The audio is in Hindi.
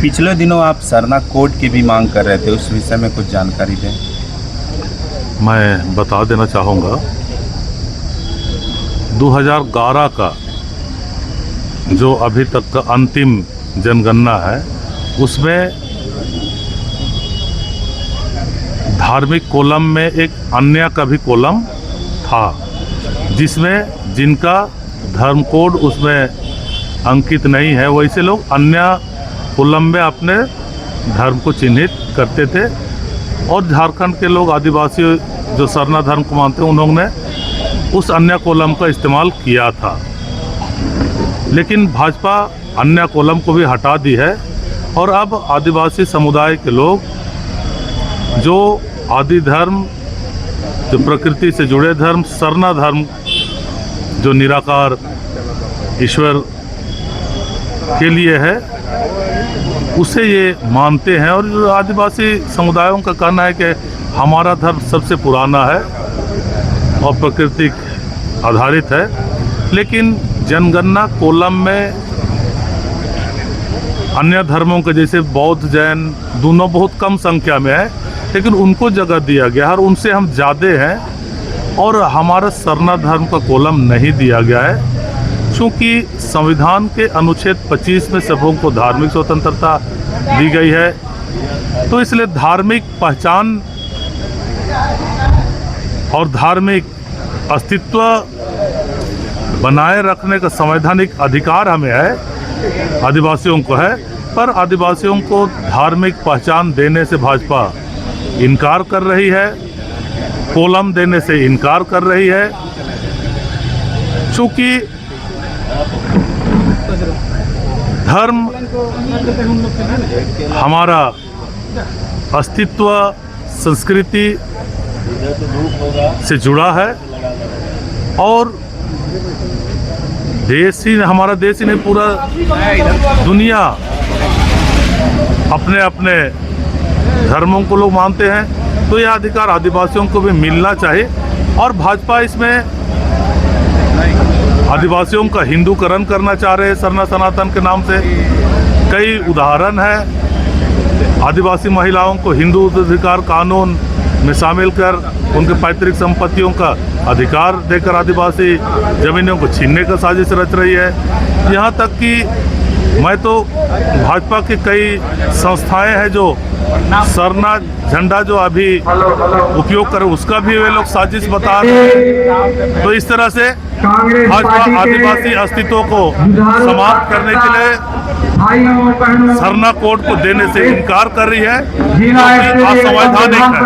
पिछले दिनों आप सरना कोड की भी मांग कर रहे थे, उस विषय में कुछ जानकारी दें। मैं बता देना चाहूँगा 2011 का जो अभी तक का अंतिम जनगणना है उसमें धार्मिक कॉलम में एक अन्य का भी कॉलम था जिसमें जिनका धर्म कोड उसमें अंकित नहीं है वैसे लोग अन्य कॉलम में अपने धर्म को चिन्हित करते थे। और झारखंड के लोग आदिवासी जो सरना धर्म को मानते हैं उन्होंने उस अन्य कॉलम का इस्तेमाल किया था, लेकिन भाजपा अन्य कॉलम को भी हटा दी है और अब आदिवासी समुदाय के लोग जो आदि धर्म, जो प्रकृति से जुड़े धर्म, सरना धर्म जो निराकार ईश्वर के लिए है उसे ये मानते हैं। और जो आदिवासी समुदायों का कहना है कि हमारा धर्म सबसे पुराना है और प्राकृतिक आधारित है, लेकिन जनगणना कॉलम में अन्य धर्मों के जैसे बौद्ध जैन दोनों बहुत कम संख्या में है, लेकिन उनको जगह दिया गया और उनसे हम ज़्यादा हैं और हमारा सरना धर्म का कॉलम नहीं दिया गया है। चूँकि संविधान के अनुच्छेद 25 में सबों को धार्मिक स्वतंत्रता दी गई है, तो इसलिए धार्मिक पहचान और धार्मिक अस्तित्व बनाए रखने का संवैधानिक अधिकार हमें है, आदिवासियों को है। पर आदिवासियों को धार्मिक पहचान देने से भाजपा इनकार कर रही है, कॉलम देने से इनकार कर रही है। चूँकि धर्म हमारा अस्तित्व संस्कृति से जुड़ा है और देश ही हमारा देश ही नहीं पूरा दुनिया अपने अपने धर्मों को लोग मानते हैं, तो यह अधिकार आदिवासियों को भी मिलना चाहिए। और भाजपा इसमें आदिवासियों का हिंदूकरण करना चाह रहे हैं सरना सनातन के नाम से। कई उदाहरण है, आदिवासी महिलाओं को हिंदू अधिकार कानून में शामिल कर उनके पैतृक संपत्तियों का अधिकार देकर आदिवासी जमीनों को छीनने का साजिश रच रही है। यहाँ तक कि मैं तो भाजपा की कई संस्थाएं हैं जो सरना झंडा जो अभी उपयोग कर उसका भी वे लोग साजिश बता रहे हैं। तो इस तरह से भाजपा आदिवासी अस्तित्व को समाप्त करने के लिए सरना कोड को देने से इनकार कर रही है, जो कि असंवैधानिक है।